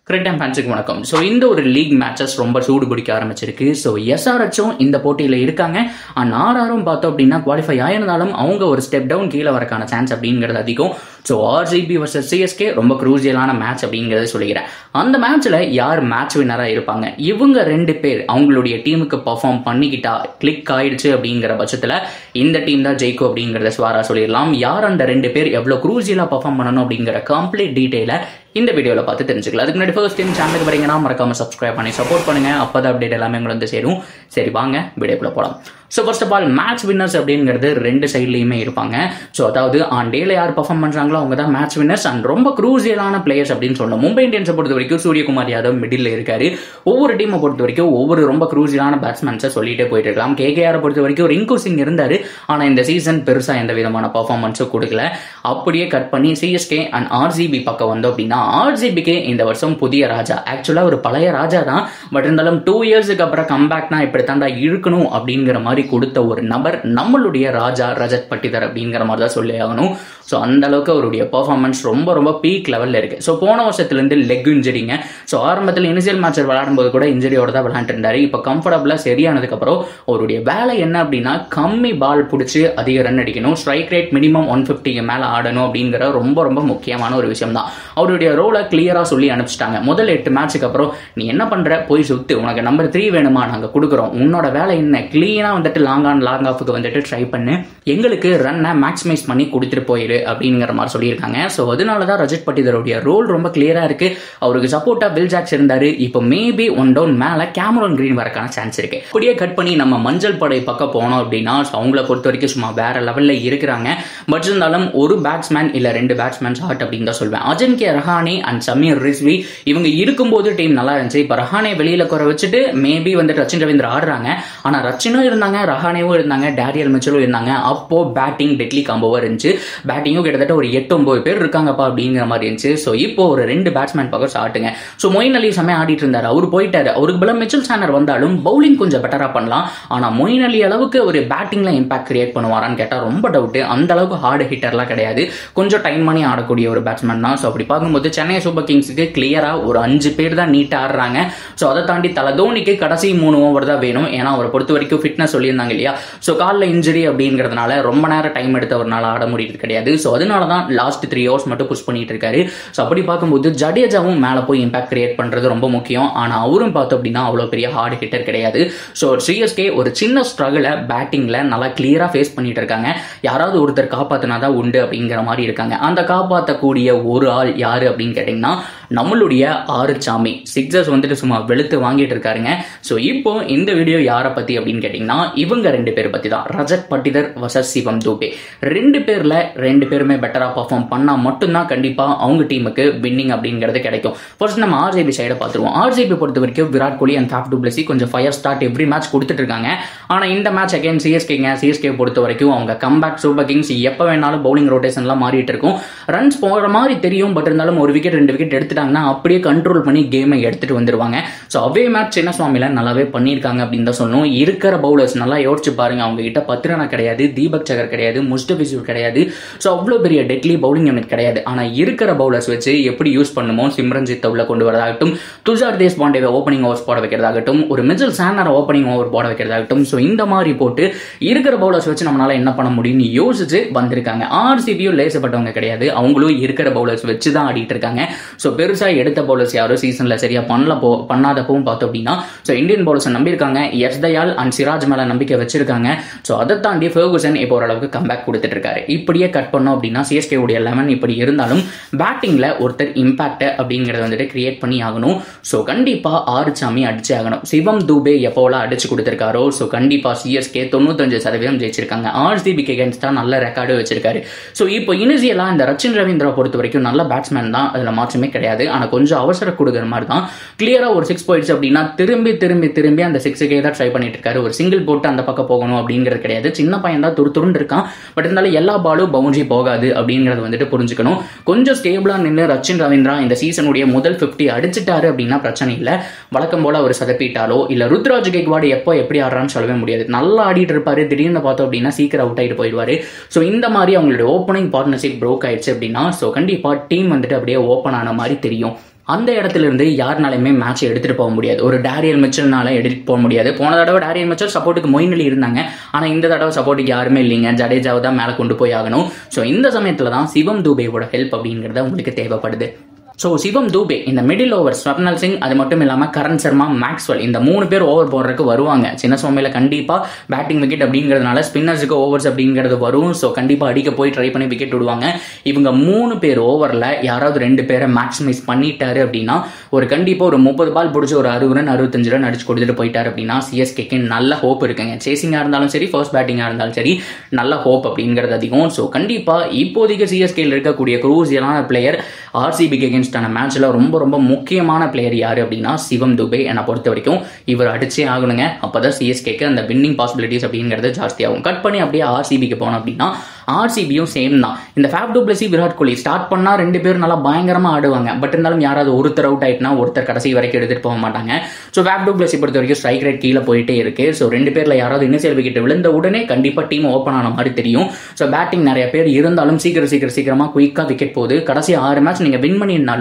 Cricket time ஃபேன்ஸுக்கு வணக்கம். So இந்த ஒரு லீக் மேட்சஸ் ரொம்ப சூடு பிடிக்க ஆரம்பிச்சிருக்கு. ஸோ எஸ்ஆர்ஹெச்சும் இந்த போட்டியில் இருக்காங்க. அண்ட் ஆர்ஆரும் பார்த்தோம் அப்படின்னா குவாலிஃபை ஆயிருந்தாலும் அவங்க ஒரு ஸ்டெப் டவுன் கீழே வரக்கான சான்ஸ் அப்படிங்கிறது அதிகம். ஸோ ஆர்சிபி வர்சஸ் சிஎஸ்கே ரொம்ப குரூசியலான மேட்ச் அப்படிங்கிறத சொல்லிக்கிறேன். அந்த மேட்ச்ல யார் மேட்ச் வின்னராக இருப்பாங்க? இவங்க ரெண்டு பேர் அவங்களுடைய டீமுக்கு பர்ஃபார்ம் பண்ணிக்கிட்டா கிளிக் ஆயிடுச்சு அப்படிங்கிற பட்சத்தில் இந்த டீம் தான் ஜெயிக்கும் அப்படிங்கிறத ஸ்வாரா சொல்லிடலாம். யார் அந்த ரெண்டு பேர் எவ்வளோ குரூசியலாக பர்ஃபார்ம் பண்ணணும் அப்படிங்கிற கம்ப்ளீட் டீட்டெயிலை இந்த வீடியோவில் பார்த்து தெரிஞ்சுக்கலாம். அதுக்கு முன்னாடி ஃபர்ஸ்ட் டைம் சேனலுக்கு வரீங்கன்னா மறக்காம சப்ஸ்கிரைப் பண்ணி சப்போர்ட் பண்ணுங்க. அப்போதான் அப்டேட் எல்லாமே உங்களுக்கு வந்து சேரும். சரி வாங்க வீடியோக்குள்ள போகலாம். So first of all match winners அப்படிங்கிறது ரெண்டு சைட்லையுமே இருப்பாங்க. ஸோ அதாவது ஆன் டேல யார் பர்ஃபார்ம் பண்ணுறாங்களோ அவங்க தான் மேட்ச் வின்னர்ஸ் அண்ட் ரொம்ப குரூசியலான பிளேயர்ஸ் அப்படின்னு சொல்லணும். மும்பை இந்தியன்ஸை பொறுத்த வரைக்கும் சூரியகுமார் யாதவ் மிடில் இருக்காரு. ஒவ்வொரு டீமை பொறுத்த வரைக்கும் ஒவ்வொரு ரொம்ப குரூசியலான பேட்ஸ்மேன்ஸை சொல்லிட்டே போயிட்டு இருக்கலாம். கேகேஆரை பொறுத்த வரைக்கும் ரிங்கு சிங் இருந்தாரு. ஆனால் இந்த சீசன் பெருசா எந்த விதமான பர்ஃபார்மன்ஸும் கொடுக்கல. அப்படியே கட் பண்ணி சிஎஸ்கே அண்ட் ஆர்சிபி பக்கம் வந்தோம் அப்படின்னா ஆர்சிபிக்கு இந்த வருஷம் புதிய ராஜா. ஆக்சுவலா ஒரு பழைய ராஜா தான். பட் இருந்தாலும் 2 இயர்ஸுக்கு அப்புறம் கம்பேக்னா இப்படித்தாண்டா இருக்கணும் அப்படிங்கிற மாதிரி கொடுத்த ஒரு நபர் நம்மளுடைய ராஜா ரஜத் பட்டிதர் அப்படிங்கிற மாதிரி தான் சொல்லி ஆகணும். ஸோ அந்த அளவுக்கு அவருடைய பெர்ஃபார்மன்ஸ் ரொம்ப ரொம்ப பீக் லெவலில் இருக்கு. ஸோ போன வருஷத்துலேருந்து லெக் இன்ஜரிங்க. ஸோ ஆரம்பத்தில் இனிஷியல் மேட்சர் விளையாடும்போது கூட இன்ஜரியோட தான் விளையாண்டு இருந்தாரு. இப்போ கம்ஃபர்டபுளாக சரியானதுக்கப்புறம் அவருடைய வேலை என்ன அப்படின்னா கம்மி பால் பிடிச்சி அதிக ரன் அடிக்கணும். ஸ்ட்ரைக் ரேட் மினிமம் 150 மேலே ஆடணும் அப்படிங்கிற ரொம்ப ரொம்ப முக்கியமான ஒரு விஷயம் தான். அவருடைய ரோலை கிளியராக சொல்லி அனுப்பிச்சிட்டாங்க. முதல் 8 மேட்சுக்கு அப்புறம் நீ என்ன பண்ற, போய் சுத்து, உனக்கு நம்பர் 3 வேணுமா, நாங்கள் கொடுக்குறோம், உன்னோட வேலை என்ன, கிளீனாக வந்துட்டு லாங் ஆஃபுக்கு வந்துட்டு ட்ரை பண்ணு, எங்களுக்கு ரன்னை மேக்ஸிமைஸ் பண்ணி கொடுத்துட்டு போயிரு அப்படிங்கிற மாதிரி சொல்லியிருக்காங்க. ஸோ அதனால தான் ரஜத் பட்டிதருடைய ரோல் ரொம்ப கிளியரா இருக்கு. அவருக்கு சப்போர்ட்டா வில் ஜாக்ஸ் இருந்தாரு. இப்போ மேபி 1 டவுன் மேல கேமரான் கிரீன் வரக்கான சான்ஸ் இருக்கு. அப்படியே கட் பண்ணி நம்ம மஞ்சள் படை பக்கம் போனோம் அப்படின்னா அவங்கள பொறுத்த வரைக்கும் சும்மா வேற லெவல்ல இருக்கிறாங்க. பட் இருந்தாலும் ஒரு பேட்ஸ்மேன் இல்ல 2 பேட்ஸ்மேன் ஹாட் அப்படின்னு தான் சொல்வேன். அஜன்கே ரஹானே அண்ட் சமீர் ரிஸ்வி இவங்க இருக்கும்போது டீம் நல்லா இருந்துச்சு. இப்போ ரஹானே வெளியில குறை வச்சுட்டு மேபி வந்துட்டு ரச்சின் ரவீந்திர ஆடுறாங்க. ஆனா ரச்சினும் இருந்தாங்க, ரஹானேவும் இருந்தாங்க, டேரியல் மிச்சலும் இருந்தாங்க. அப்போ பேட்டிங் டெட்லி காம்போவா இருந்துச்சு. பேட்டிங்கும் கிட்டத்தட்ட ஒரு 8-9 பேர் இருக்காங்கப்பா அப்படிங்கிற மாதிரி இருந்துச்சு. ஸோ இப்போ ஒரு 2 பேட்ஸ்மேன் பக்கம் ஆட்டுங்க. ஸோ மொயின் அலி செம்மையா ஆடிட்டு இருந்தாரு. அவரு போயிட்டாரு. அவருக்கு பல மிச்சல் சானர் வந்தாலும் பவுலிங் கொஞ்சம் பெட்டரா பண்ணலாம். ஆனா மொயின் அலி அளவுக்கு ஒரு பேட்டிங்ல இம்பாக்ட் கிரியேட் பண்ணுவாரான்னு கேட்டா ரொம்ப டவுட். அந்த அளவுக்கு ஹார்டு ஹிட்டர்லாம் கிடையாது. கொஞ்சம் டைம் பண்ணி ஆடக்கூடிய ஒரு பேட்ஸ்மேன் தான். ஸோ அப்படி பார்க்கும்போது சென்னை சூப்பர் கிங்ஸுக்கு கிளியரா ஒரு 5 பேர் தான் நீட்டா ஆடுறாங்க. ஸோ அதை தாண்டி தலை தோனிக்கு கடைசி 3 ஓவர் தான் வேணும். ஏன்னா அவரை பொறுத்த வரைக்கும் ஃபிட்னஸ் சொல்லியிருந்தாங்க இல்லையா. ஸோ காலில் இன்ஜுரி அப்படிங்கிறதுனால ரொம்ப நேரம் டைம் எடுத்து அவரால் ஆட முடியாது கிடையாது. ஸோ அதனால தான் லாஸ்ட் 3 ஹவர்ஸ் மட்டும் புஷ் பண்ணிட்டு இருக்காரு. ஸோ அப்படி பார்க்கும்போது ஜடேஜாவும் மேலே போய் இம்பாக்ட் கிரியேட் பண்றது ரொம்ப முக்கியம். ஆனால் அவரும் பார்த்தோம் அப்படின்னா அவ்வளோ பெரிய ஹார்ட் ஹிட்டர் கிடையாது. ஸோ சிஎஸ்கே ஒரு சின்ன ஸ்ட்ரகிள பேட்டிங்ல நல்லா கிளியரா ஃபேஸ் பண்ணிட்டு இருக்காங்க. யாராவது ஒருத்தர் காப்பாத்தினாதான் உண்டு அப்படிங்கிற மாதிரி இருக்காங்க. அந்த காப்பாற்றக்கூடிய ஒரு ஆள் யாரு அப்படின்னு கேட்டீங்கன்னா நம்மளுடைய ஆறுச்சாமி. சிக்ஸர்ஸ் வந்துட்டு சும்மா வெளுத்து வாங்கிட்டு இருக்காருங்க. ஸோ இப்போ இந்த வீடியோ யாரை பத்தி அப்படின்னு கேட்டீங்கன்னா இவங்க 2 பேர் பத்தி தான். ரஜத் பட்டிதர் வர்சஸ் சிவம் துபே. 2 பேர்ல 2 பேருமே பெட்டரா பர்ஃபார்ம் பண்ணா மட்டும்தான் கண்டிப்பா அவங்க டீமுக்கு வின்னிங் அப்படிங்கிறது கிடைக்கும். ஃபர்ஸ்ட் நம்ம ஆர்சிபி சைடை பார்த்துருவோம். ஆர்சிபி பொறுத்த வரைக்கும் Virat Kohli and Faf to Blessy கொஞ்சம் ஃபயர் ஸ்டார்ட் எவ்ரி மேட்ச் கொடுத்துட்டு இருக்காங்க. ஆனா இந்த மேட்ச் அகைன் சிஎஸ்கே பொறுத்த வரைக்கும் அவங்க கம்பேக் சூப்பர் கிங்ஸ் எப்ப வேணாலும் பவுலிங் ரொட்டேஷன்லாம் மாறிட்டு இருக்கும். ரன்ஸ் போகிற மாதிரி தெரியும். பட் இருந்தாலும் ஒரு விக்கெட் 2 விக்கெட் எடுத்துட்டாங்கன்னா அப்படியே கண்ட்ரோல் பண்ணி கேமை எடுத்துட்டு வந்துருவாங்க. ஸோ அவே மேட்ச் சின்னசுவாமியில நல்லாவே பண்ணியிருக்காங்க அப்படின்னு தான் சொல்லணும். இருக்கிற பவுலர்ஸ் நல்லா யோசிச்சு பாருங்க. அவங்க கிட்ட 10 ரன் கிடையாது, தீபக் சகர் கிடையாது, முஸ்டபிசூர் கிடையாது. ஸோ அவ்வளோ பெரிய டெட்லி பவுலிங் யூனிட் கிடையாது. ஆனா இருக்கிற பவுலர்ஸ் வச்சு எப்படி யூஸ் பண்ணுமோ சிம்ரன்ஜித் உள்ள கொண்டு வரதாகட்டும், துஷார் தேஷ்பாண்டேவை ஓப்பனிங் ஓவர்ஸ் போட வைக்கிறதாகட்டும், ஒரு மிச்சல் சானர் ஓப்பனிங் ஓவர் போட வைக்கிறதாகட்டும். ஸோ இந்த மாதிரி போட்டு இருக்கிற பவுலர்ஸ் வச்சு நம்மளால என்ன பண்ண முடியும்னு யோசிச்சு வந்திருக்காங்க. ஆர்சிபியும் லேசப்பட்டவங்க கிடையாது. அவங்களும் இருக்கிற பவுலர்ஸ் வச்சு தான் ஆடிட்டு இருக்காங்க. ஸோ பெருசா எடுத்த பவுலர்ஸ் யாரும் சீசன்ல சரியா பண்ணாதப்பவும் பார்த்தோம் அப்படின்னா ஸோ இந்தியன் பவுலர்ஸ் நம்பியிருக்காங்க. எஸ் தயால் அண்ட் சிராஜ் மேல நம்பிக்கை வச்சிருக்காங்க. ஸோ அதை தாண்டி ஃபெர்குசன் இப்போ ஓரளவுக்கு கம்பேக் கொடுத்துட்டு இருக்காரு. இப்படியே கட் பண்ணோம் அப்படின்னா சிஎஸ்கே உடைய 11 இப்படி இருந்தாலும் பேட்டிங்ல ஒருத்தர் இம்பாக்ட் அப்படிங்கறத வந்துட்டு கிரியேட் பண்ணி ஆகணும். ஸோ கண்டிப்பா ஆறுச்சாமி அடிச்சு ஆகணும். சிவம் துபே எப்போலாம் அடிச்சு கொடுத்திருக்காரோ ஸோ கண்டிப்பா சிஎஸ்கே 95% ஜெயிச்சிருக்காங்க. ஆர்சிபிக்கு அகைன்ஸ்டா நல்ல ரெக்கார்டு வச்சிருக்காரு. ஸோ இப்போ இனிஷியலா இந்த ரச்சின் ரவீந்திரா பொறுத்த வரைக்கும் நல்ல பேட்ஸ்மேன் தான், அதுல மாற்றமே கிடையாது. ஆனா கொஞ்சம் அவசர கொடுக்குற மாதிரி தான். கிளியரா ஒரு 6 போயிடுச்சு அப்படின்னா திரும்பி அந்த 6க்கே தான் ட்ரை பண்ணிட்டு இருக்காரு. ஒரு சிங்கிள் போட்டு அந்த பக்கம் போகணும் அப்படிங்கிறது கிடையாது. சின்ன பையன் தான், துருன்னு இருக்கான். பட் இருந்தாலும் எல்லா பாலும் பவுண்டரி போகாது அப்படிங்கறது வந்துட்டு புரிஞ்சுக்கணும். கொஞ்சம் ஸ்டேபிளா நின்று ரச்சின் ரவீந்திரா இந்த சீசனுடைய முதல் 50 அடிச்சிட்டாரு அப்படின்னா பிரச்சனை இல்லை. வழக்கம் போல அவர் சதப்பிட்டாலோ இல்ல ருத்ராஜ் கெய்க்வாட் எப்போ எப்படி ஆடுறான்னு சொல்லவே முடியாது. நல்லா ஆடிட்டு இருப்பாரு, திடீர்னு பார்த்தோம் அப்படின்னா சீக்கிரம் அவுட் ஆகிட்டு போயிடுவாரு. ஸோ இந்த மாதிரி அவங்களுடைய ஓப்பனிங் பார்ட்னர்ஷிப் ப்ரோக் ஆயிடுச்சு அப்படின்னா ஸோ கண்டிப்பா டீம் வந்துட்டு அப்படியே ஓப்பன் ஆன மாதிரி தெரியும். அந்த இடத்துல இருந்து யாருனாலுமே மேட்ச் எடுத்துட்டு போக முடியாது. ஒரு டேரியல் மிச்சல்னால எடுத்துட்டு போக முடியாது. போன தடவை டேரியல் மிச்சல் சப்போர்ட்டுக்கு மொயின் அலி இருந்தாங்க, ஆனா இந்த தடவை சப்போர்ட்டுக்கு யாருமே இல்லைங்க. ஜடேஜாவை தான் மேலே கொண்டு போய் ஆகணும். ஸோ இந்த சமயத்துல தான் சிவம் துபேவோட ஹெல்ப் அப்படிங்கிறது உங்களுக்கு தேவைப்படுது. ஸோ சிவம் துபே இந்த மிடில் ஓவர் ஸ்வப்னல் சிங், அது மட்டும் இல்லாமல் கரண் சர்மா, மேக்ஸ்வெல், இந்த 3 பேர் ஓவர் போடுறதுக்கு வருவாங்க. சின்ன சோமையில் கண்டிப்பாக பேட்டிங் விக்கெட் அப்படிங்கிறதுனால ஸ்பின்னர்ஸுக்கு ஓவர்ஸ் அப்படிங்கிறது வரும். ஸோ கண்டிப்பாக அடிக்க போய் ட்ரை பண்ணி விக்கெட் விடுவாங்க. இவங்க 3 பேர் ஓவரில் யாராவது 2 பேரை மேக்ஸிமைஸ் பண்ணிட்டாரு அப்படின்னா ஒரு கண்டிப்பாக ஒரு 30 பால் பிடிச்சி ஒரு 60 ரன் 65 ரன் அடிச்சு கொடுத்துட்டு போயிட்டாரு அப்படின்னா சிஎஸ்கேக்கு நல்ல ஹோப் இருக்குங்க. சேசிங்காக இருந்தாலும் சரி, ஃபர்ஸ்ட் பேட்டிங்காக இருந்தாலும் சரி, நல்ல ஹோப் அப்படிங்கிறது அதிகம். ஸோ கண்டிப்பாக இப்போதைக்கு சிஎஸ்கேயில் இருக்கக்கூடிய குரூசியலான பிளேயர் ஆர்சிபிக்கு அகேன்ஸ்டான மேட்ச்ல ரொம்ப ரொம்ப முக்கியமான பிளேயர் யாரு அப்படின்னா சிவம் துபே. என்னை பொறுத்த வரைக்கும் இவர் அடிச்சே ஆகணுங்க. அப்பதான் சிஎஸ்கேக்கு அந்த வின்னிங் பாசிபிலிட்டிஸ் அப்படிங்கிறது ஜாஸ்தியாகும். கட் பண்ணி அப்படியே ஆர்சிபிக்கு போனோம் அப்படின்னா ஆர்சிபியும் சேம் தான். இந்த ஃபேப் டு பிளஸி, விராட் கோலி ஸ்டார்ட் பண்ணா 2 பேரும் நல்லா பயங்கரமா ஆடுவாங்க. பட் இருந்தாலும் யாராவது ஒருத்தர் அவுட் ஆயிட்டுனா ஒருத்தர் கடைசி வரைக்கும் எடுத்துட்டு போக மாட்டாங்க. ஸோ ஃபேப் டு பிளஸி பொறுத்த வரைக்கும் ஸ்ட்ரைக் ரேட் கீழே போயிட்டே இருக்கு. ஸோ 2 பேர்ல யாராவது இனிஷியல் விக்கெட் விழுந்த உடனே கண்டிப்பா டீம் ஓப்பன் ஆன மாதிரி தெரியும். ஸோ பேட்டிங் நிறைய பேர் இருந்தாலும் சீக்கிரமா குயிக்கா விக்கெட் போகுது. கடைசி 6 மேட்ச் நீங்க வின் பண்ணியிருந்தாலும்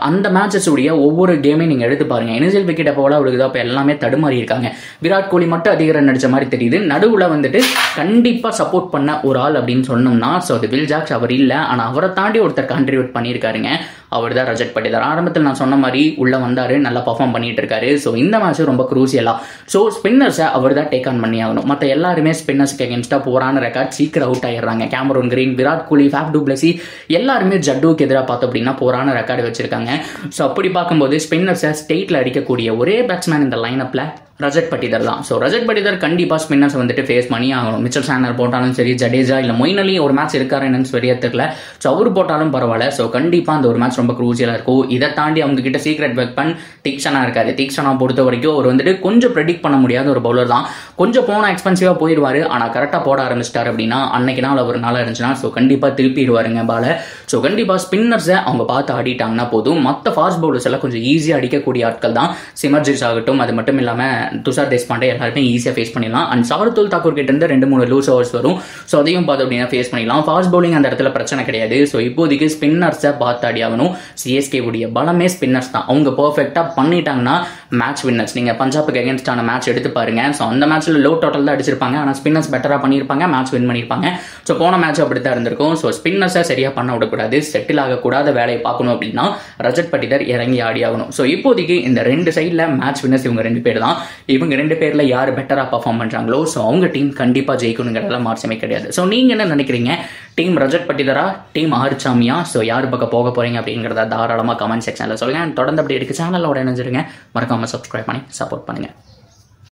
அந்த மேட்சஸ் உடைய ஒவ்வொரு கேமையும் நீங்க எடுத்து பாருங்க. இனிஷியல் விக்கெட் போல விழுகுதா, அப்ப எல்லாமே தடுமாறி இருக்காங்க. விராட் கோலி மட்டும் அதிக ரன் அடிச்ச மாதிரி தெரியுது. நடுவுல வந்துட்டு கண்டிப்பா சப்போர்ட் பண்ண ஒரு ஆள் அப்படின்னு சொன்னோம்னா ஸோ அது வில் ஜாக்ஸ். அவர் இல்லை, ஆனா அவரை தாண்டி ஒருத்தர் கான்ட்ரிபியூட் பண்ணியிருக்காருங்க. அவர் தான் ரஜத் பட்டிதார். ஆரம்பத்தில் நான் சொன்ன மாதிரி உள்ள வந்தாரு, நல்லா பர்ஃபார்ம் பண்ணிட்டு இருக்காரு. ஸோ இந்த மேட்ச் ரொம்ப குரூசியலா. ஸோ ஸ்பின்னர்ஸை அவர் தான் டேக் ஆன் பண்ணி ஆகணும். மற்ற எல்லாருமே ஸ்பின்னர்ஸ்க்கு அகேன்ஸ்டா போறான ரெக்கார்ட் சீக்கிரம் அவுட் ஆயிடுறாங்க. Cameron green, Virat Kohli, ஃபேப் to Blessy எல்லாருமே ஜட்டுவுக்கு எதிராக பார்த்தோம் அப்படின்னா போறான ரெக்கார்டு வச்சிருக்காங்க. ஸோ அப்படி பார்க்கும்போது ஸ்பின்னர்ஸை ஸ்டேட்ல அடிக்கக்கூடிய ஒரே பேட்ஸ்மேன் இந்த லைனப்ல ரஜத் பட்டிதார் தான். ஸோ ரஜத் பட்டிதார் கண்டிப்பா ஸ்பின்னர்ஸ் வந்துட்டு ஃபேஸ் பண்ணி ஆகணும். மிச்சல் சாண்டர் போட்டாலும் சரி, ஜடேஜா இல்ல மொயின் அலி ஒரு மேட்ச் இருக்காரு என்னன்னு சரியா தெரியல. ஸோ அவரு போட்டாலும் பரவாயில்ல. ஸோ கண்டிப்பா அந்த ஒரு மேட்ச் ரொம்ப குரூசியலா இருக்கும். இதை தாண்டி அவங்க கிட்ட சீக்ரெட் வெப்பன் தீக்ஷனா இருக்காரு. தீக்ஷனா பொறுத்த வரைக்கும் அவர் வந்துட்டு கொஞ்சம் ப்ரெடிக்ட் பண்ண முடியாத ஒரு பவுலர் தான். கொஞ்சம் போனா எக்ஸ்பென்சிவா போயிடுவாரு. ஆனா கரெக்டா போட ஆரம்பிச்சிட்டாரு அப்படின்னா அன்னைக்கு நாள் அவர் நாளா இருந்துச்சுன்னா ஸோ கண்டிப்பா திருப்பிடுவாருங்க பால. ஸோ கண்டிப்பா ஸ்பின்னர்ஸை அவங்க பார்த்து ஆடிட்டாங்கன்னா போதும். மற்ற ஃபாஸ்ட் பவுலர்ஸ் எல்லாம் கொஞ்சம் ஈஸியா அடிக்கக்கூடிய ஆட்கள் தான். சிமர்ஜிஸ் ஆகட்டும், அது மட்டும் இல்லாம துஷார் தேஷ்பாண்டே எல்லாருமே ஈஸியா ஃபேஸ் பண்ணிடலாம். அண்ட் சாருதுல் தாக்கூர் கிட்ட இருந்து 2-3 லூஸ் ஓவர்ஸ் வரும். ஸோ அதையும் பார்த்து அப்படின்னா ஃபேஸ் பண்ணிடலாம். ஃபாஸ்ட் பவுலிங் அந்த இடத்துல பிரச்சனை கிடையாது. ஸோ இப்போதைக்கு ஸ்பின்னர்ஸை பார்த்து ஆடி ஆகணும். சிஎஸ்கே உடைய பலமே ஸ்பின்னர்ஸ் தான். அவங்க பெர்ஃபெக்டா பண்ணிட்டாங்கன்னா மேட்ச் வின்னர்ஸ். நீங்க பஞ்சாபுக்கு அகேன்ஸ்டான மேட்ச் எடுத்து பாருங்க. ஸோ அந்த மேட்ச்ல லோ டோட்டல் தான் அடிச்சிருப்பாங்க, ஆனால் ஸ்பின்னர்ஸ் பெட்டரா பண்ணியிருப்பாங்க, மேட்ச் வின் பண்ணியிருப்பாங்க. ஸோ போன மேட்ச் அப்படித்தான் இருந்திருக்கும். ஸோ ஸ்பின்னர்ஸை சரியா பண்ண விடக்கூடாது. செட்டில் ஆகக்கூடாத வேலையை பார்க்கணும் அப்படின்னா ரஜத் பட்டிதார் இறங்கி ஆடி ஆகணும். ஸோ இப்போதைக்கு இந்த 2 சைட்ல மேட்ச் வின்னர்ஸ் இவங்க 2 பேர் தான். இவங்க 2 பேர்ல யார் பெட்டரா பர்ஃபார்ம் பண்றாங்களோ ஸோ அவங்க டீம் கண்டிப்பா ஜெயிக்கணுங்கிறதுல மாற்றமே கிடையாது. ஸோ நீங்க என்ன நினைக்கிறீங்க? டீம் ரஜத் பட்டிதாரா, டீம் ஆறுச்சாமியா? ஸோ யார் பக்கம் போக போறீங்க அப்படிங்கிறத தாராளமா கமெண்ட் செக்ஷன்ல சொல்லுங்க. தொடர்ந்து அப்படி இருக்கு சேனலோட இணைஞ்சிருங்க. மறக்காம சப்ஸ்கிரைப் பண்ணி சப்போர்ட் பண்ணுங்க.